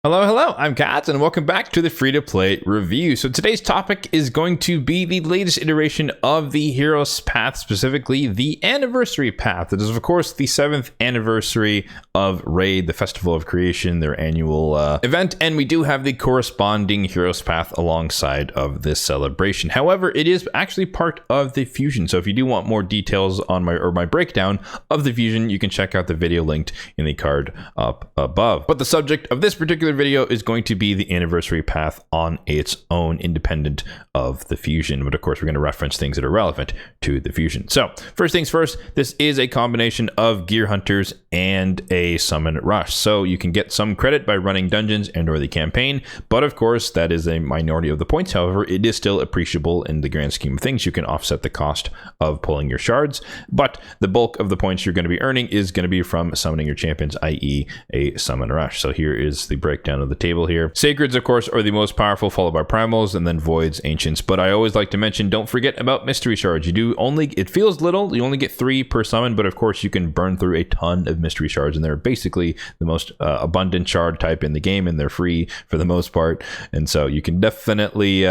Hello, I'm Kats, and welcome back to the free-to-play review. So today's topic is going to be the latest iteration of the Heroes Path, specifically the Anniversary Path. It is, of course, the 7th anniversary of Raid, the Festival of Creation, their annual event, and we do have the corresponding Heroes Path alongside of this celebration. However, it is actually part of the Fusion, so if you do want more details on my breakdown of the Fusion, you can check out the video linked in the card up above. But the subject of this particular video is going to be the Anniversary Path on its own, independent of the Fusion. But of course, we're going to reference things that are relevant to the Fusion. So first things first, this is a combination of Gear Hunters and a Summon Rush. So you can get some credit by running dungeons and or the campaign, but of course that is a minority of the points. However, it is still appreciable in the grand scheme of things. You can offset the cost of pulling your shards, but the bulk of the points you're going to be earning is going to be from summoning your champions, i.e. a Summon Rush. So here is the breakdown of the table here. Sacreds, of course, are the most powerful, followed by Primals, and then Voids, Ancients. But I always like to mention, don't forget about Mystery Shards. You do only, it feels little, you only get 3 per summon, but of course you can burn through a ton of Mystery Shards, and they're basically the most abundant shard type in the game, and they're free for the most part. And so you can definitely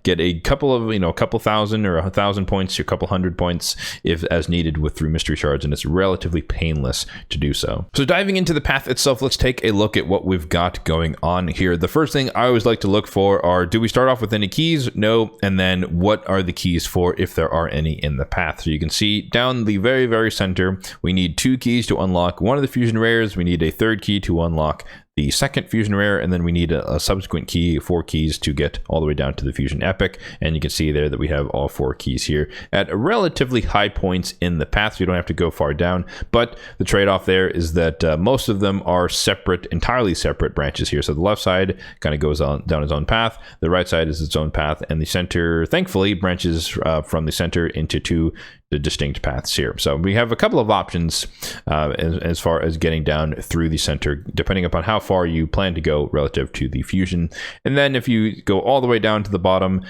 get a couple of, a couple thousand or 1,000 points, a couple hundred points if as needed through Mystery Shards, and it's relatively painless to do so. So diving into the path itself, let's take a look at what we've got going on here. The first thing I always like to look for are, do we start off with any keys? No. And then what are the keys for, if there are any in the path? So you can see down the very center, we need 2 keys to unlock one of the fusion rares. We need a 3rd key to unlock the 2nd fusion rare, and then we need a subsequent key, 4 keys to get all the way down to the fusion epic. And you can see there that we have all 4 keys here at relatively high points in the path, so you don't have to go far down. But the trade-off there is that most of them are separate, entirely separate branches here. So the left side kind of goes on down its own path, the right side is its own path, and the center thankfully branches from the center into 2 distinct paths here. So we have a couple of options as far as getting down through the center, depending upon how far you plan to go relative to the fusion. And then if you go all the way down to the bottom,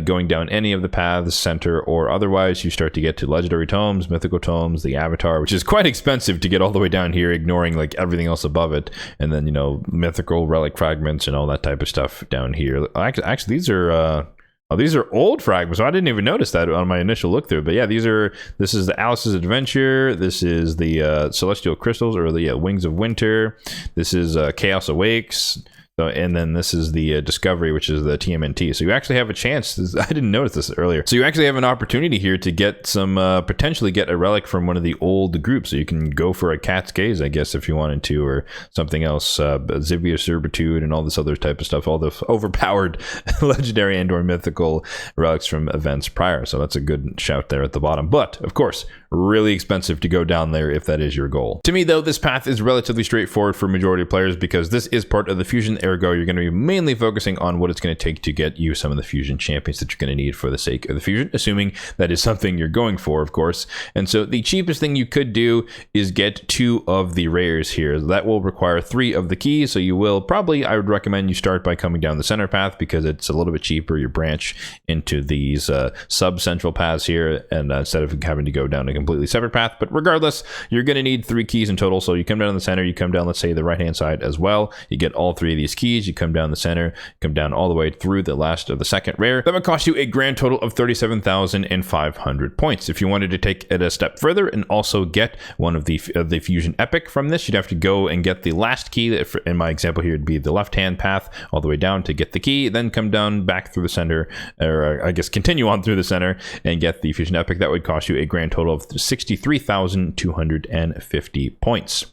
going down any of the paths, center or otherwise, you start to get to legendary tomes, mythical tomes, the avatar, which is quite expensive to get all the way down here, ignoring like everything else above it. And then, mythical relic fragments and all that type of stuff down here. Actually, these are these are old fragments, so I didn't even notice that on my initial look through. But yeah, this is the Alice's Adventure. This is the Celestial Crystals, or the Wings of Winter. This is Chaos Awakes. So, and then this is the Discovery, which is the TMNT. So you actually have a chance. I didn't notice this earlier. So you actually have an opportunity here to get some, potentially get a relic from one of the old groups. So you can go for a Cat's Gaze, I guess, if you wanted to, or something else, Zivia Servitude and all this other type of stuff, all the overpowered legendary and or mythical relics from events prior. So that's a good shout there at the bottom. But of course, really expensive to go down there if that is your goal. To me, though, this path is relatively straightforward for majority of players because this is part of the Fusion. Ergo, you're going to be mainly focusing on what it's going to take to get you some of the Fusion champions that you're going to need for the sake of the Fusion, assuming that is something you're going for, of course. And so the cheapest thing you could do is get 2 of the rares here. That will require 3 of the keys. So you will probably, I would recommend you start by coming down the center path because it's a little bit cheaper. You branch into these sub-central paths here, and instead of having to go down a completely separate path. But regardless, you're going to need 3 keys in total. So you come down the center, you come down, let's say, the right-hand side as well. You get all 3 of these keys. You come down the center, come down all the way through the last of the 2nd rare. That would cost you a grand total of 37,500 points. If you wanted to take it a step further and also get one of the Fusion Epic from this, you'd have to go and get the last key. In my example here, it'd be the left-hand path all the way down to get the key, then come down back through the center, or I guess continue on through the center and get the Fusion Epic. That would cost you a grand total of 63,250 points.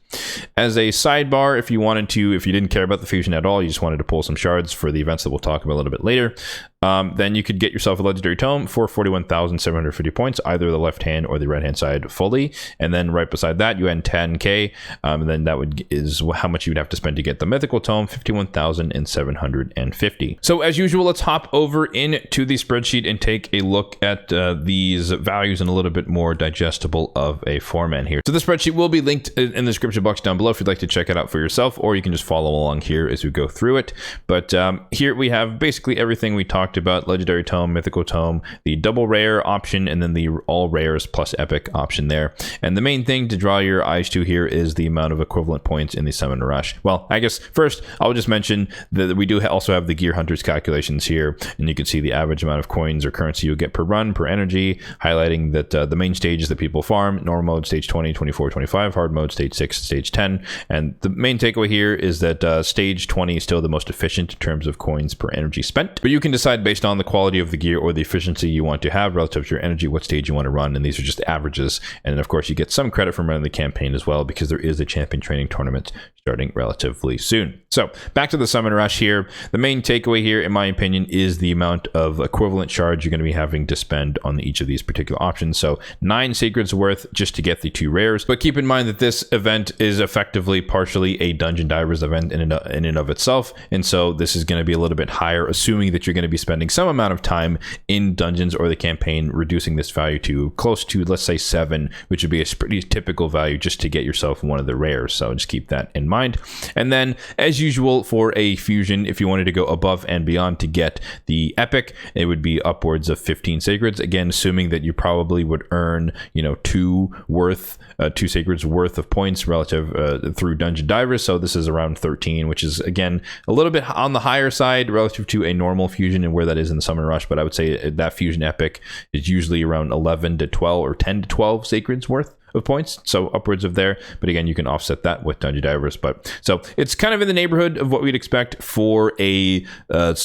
As a sidebar, if you didn't care about the Fusion at all, you just wanted to pull some shards for the events that we'll talk about a little bit later, then you could get yourself a legendary tome for 41,750 points, either the left hand or the right hand side fully. And then right beside that, you had 10k, and then that is how much you would have to spend to get the mythical tome, 51,750. So as usual, let's hop over into the spreadsheet and take a look at these values in a little bit more digestible of a format here. So the spreadsheet will be linked in the description description box down below if you'd like to check it out for yourself, or you can just follow along here as we go through it. But here we have basically everything we talked about: legendary tome, mythical tome, the double rare option, and then the all rares plus epic option there. And the main thing to draw your eyes to here is the amount of equivalent points in the Summon Rush. Well, I guess first I'll just mention that we do also have the Gear Hunters calculations here, and you can see the average amount of coins or currency you'll get per run, per energy, highlighting that the main stages that people farm: normal mode, stage 20, 24, 25, hard mode, stage 6, stage 10. And the main takeaway here is that stage 20 is still the most efficient in terms of coins per energy spent, but you can decide based on the quality of the gear or the efficiency you want to have relative to your energy what stage you want to run, and these are just averages. And then of course you get some credit from running the campaign as well, because there is a champion training tournament starting relatively soon. So back to the Summon Rush here. The main takeaway here, in my opinion, is the amount of equivalent charge you're going to be having to spend on each of these particular options. So 9 sacreds worth just to get the 2 rares. But keep in mind that this event is effectively partially a Dungeon Divers event in and of itself. And so this is going to be a little bit higher, assuming that you're going to be spending some amount of time in dungeons or the campaign, reducing this value to close to, let's say, 7, which would be a pretty typical value just to get yourself one of the rares. So just keep that in mind. And then, as usual, for a fusion, if you wanted to go above and beyond to get the epic, it would be upwards of 15 sacreds. Again, assuming that you probably would earn, 2 sacreds worth of points relative through Dungeon Divers. So this is around 13, which is again a little bit on the higher side relative to a normal fusion and where that is in the Summon Rush. But I would say that fusion epic is usually around 11 to 12 or 10 to 12 sacreds worth of points, so upwards of there. But again, you can offset that with Dungeon Divers. But so it's kind of in the neighborhood of what we'd expect for a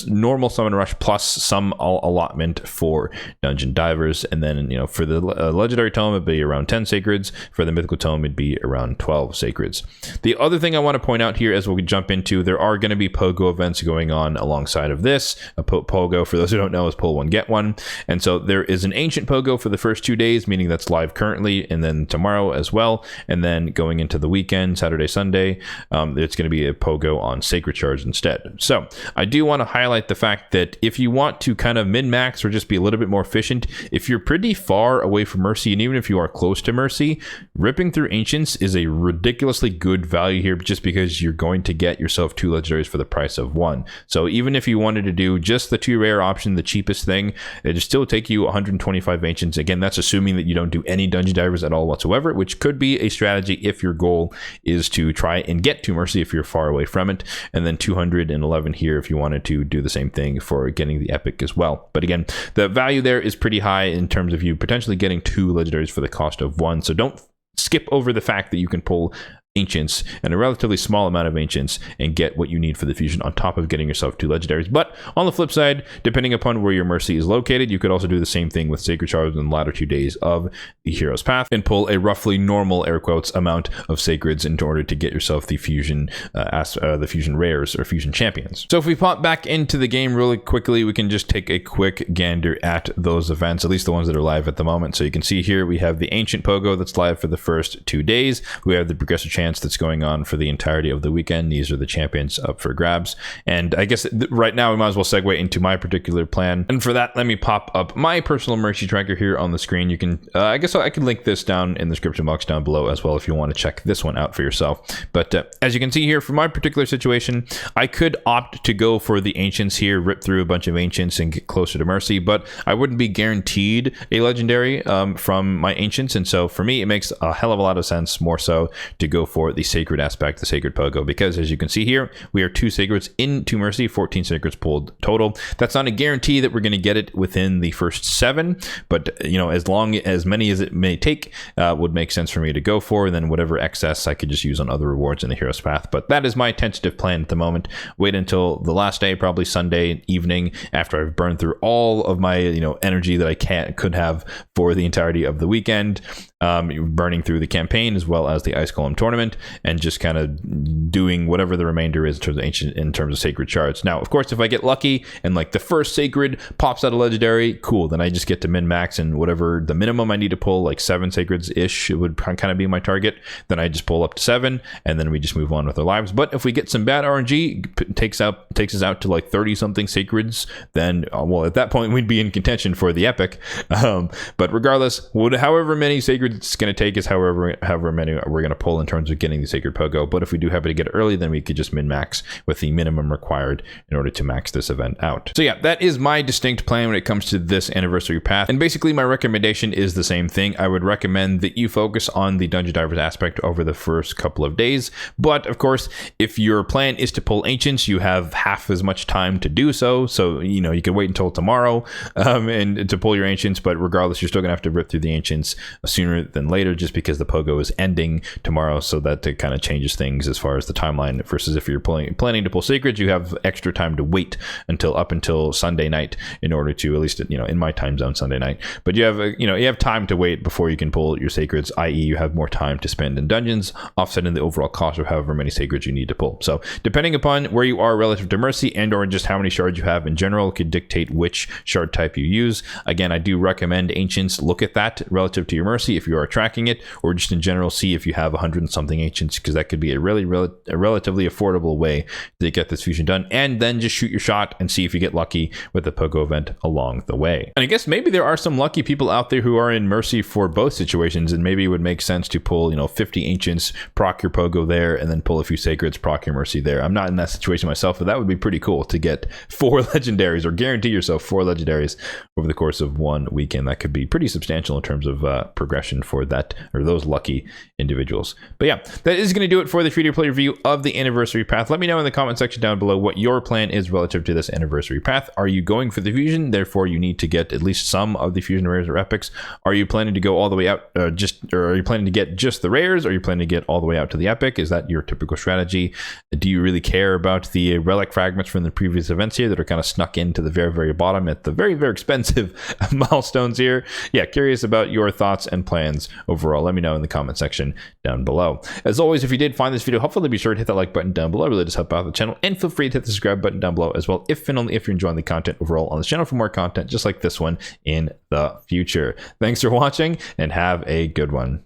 normal Summon Rush plus some allotment for Dungeon Divers. And then for the legendary tome, it'd be around 10 sacreds. For the mythical tome, it'd be around 12 sacreds. The other thing I want to point out here as we jump into, there are going to be pogo events going on alongside of this. A pogo, for those who don't know, is pull one get one. And so there is an ancient pogo for the first 2 days, meaning that's live currently, and then tomorrow as well. And then going into the weekend, Saturday, Sunday, it's going to be a pogo on Sacred Shards instead. So I do want to highlight the fact that if you want to kind of min-max or just be a little bit more efficient, if you're pretty far away from Mercy, and even if you are close to Mercy, ripping through Ancients is a ridiculously good value here, just because you're going to get yourself 2 legendaries for the price of 1. So even if you wanted to do just the 2 rare option, the cheapest thing, it'd still take you 125 Ancients. Again, that's assuming that you don't do any Dungeon Divers at all whatsoever, which could be a strategy if your goal is to try and get to Mercy if you're far away from it. And then 211 here if you wanted to do the same thing for getting the epic as well. But again, the value there is pretty high in terms of you potentially getting 2 legendaries for the cost of 1. So don't skip over the fact that you can pull Ancients and a relatively small amount of Ancients and get what you need for the fusion on top of getting yourself 2 legendaries. But on the flip side, depending upon where your Mercy is located, you could also do the same thing with Sacred Shards in the latter 2 days of the Hero's Path and pull a roughly normal, air quotes, amount of sacreds in order to get yourself the fusion the fusion rares or fusion champions. So if we pop back into the game really quickly, we can just take a quick gander at those events, at least the ones that are live at the moment. So you can see here we have the Ancient Pogo that's live for the first 2 days. We have the Progressive Chance that's going on for the entirety of the weekend. These are the champions up for grabs. And I guess right now we might as well segue into my particular plan. And for that, let me pop up my personal Mercy tracker here on the screen. You can, I guess I can link this down in the description box down below as well if you want to check this one out for yourself. But as you can see here, for my particular situation, I could opt to go for the Ancients here, rip through a bunch of Ancients and get closer to Mercy, but I wouldn't be guaranteed a legendary from my Ancients. And so for me, it makes a hell of a lot of sense more so to go for the sacred aspect, the sacred pogo, because as you can see here, we are 2 sacreds into Mercy, 14 sacreds pulled total. That's not a guarantee that we're going to get it within the first 7, but as many as it may take would make sense for me to go for, and then whatever excess I could just use on other rewards in the Hero's Path. But that is my tentative plan at the moment. Wait until the last day, probably Sunday evening, after I've burned through all of my energy that I could have for the entirety of the weekend, burning through the campaign as well as the Ice Golem tournament, and just kind of doing whatever the remainder is in terms of sacred shards. Now, of course, if I get lucky and like the first sacred pops out a legendary, cool, then I just get to min-max, and whatever the minimum I need to pull, like 7 sacreds-ish, it would kind of be my target. Then I just pull up to 7, and then we just move on with our lives. But if we get some bad RNG, takes us out to like 30-something sacreds, then, well, at that point, we'd be in contention for the epic. But regardless, however many sacreds it's going to take is however many we're going to pull in terms of getting the sacred pogo. But if we do happen to get it early, then we could just min-max with the minimum required in order to max this event out. So yeah, that is my distinct plan when it comes to this anniversary path. And basically my recommendation is the same thing. I would recommend that you focus on the Dungeon Divers aspect over the first couple of days. But of course, if your plan is to pull ancients, you have half as much time to do so. So, you know, you can wait until tomorrow and to pull your ancients, but regardless, you're still gonna have to rip through the ancients sooner than later, just because the pogo is ending tomorrow. So that it kind of changes things as far as the timeline, versus if you're planning to pull sacreds, you have extra time to wait until Sunday night in order to, at least, you know, in my time zone, Sunday night. But you have time to wait before you can pull your sacreds, i.e. you have more time to spend in dungeons, offsetting the overall cost of however many sacreds you need to pull. So depending upon where you are relative to mercy and or just how many shards you have in general could dictate which shard type you use. Again, I do recommend ancients. Look at that relative to your mercy if you are tracking it, or just in general see if you have 100 and something ancients, because that could be a relatively affordable way to get this fusion done. And then just shoot your shot and see if you get lucky with the pogo event along the way. And I guess maybe there are some lucky people out there who are in mercy for both situations, and maybe it would make sense to pull, 50 ancients, proc your pogo there, and then pull a few sacreds, proc your mercy there. I'm not in that situation myself, but that would be pretty cool to get 4 legendaries, or guarantee yourself 4 legendaries over the course of one weekend. That could be pretty substantial in terms of progression for that, or those lucky individuals. But yeah, that is going to do it for the free-to-play review of the anniversary path. Let me know in the comment section down below what your plan is relative to this anniversary path. Are you going for the fusion, therefore you need to get at least some of the fusion rares or epics? Are you planning to go all the way out, or are you planning to get just the rares? Or are you planning to get all the way out to the epic? Is that your typical strategy? Do you really care about the relic fragments from the previous events here that are kind of snuck into the very, very bottom at the very, very expensive milestones here? Yeah, curious about your thoughts and plans overall. Let me know in the comment section down below. As always, if you did find this video helpful, be sure to hit that like button down below. It really does help out the channel, and feel free to hit the subscribe button down below as well, if and only if you're enjoying the content overall on this channel, for more content just like this one in the future. Thanks for watching, and have a good one.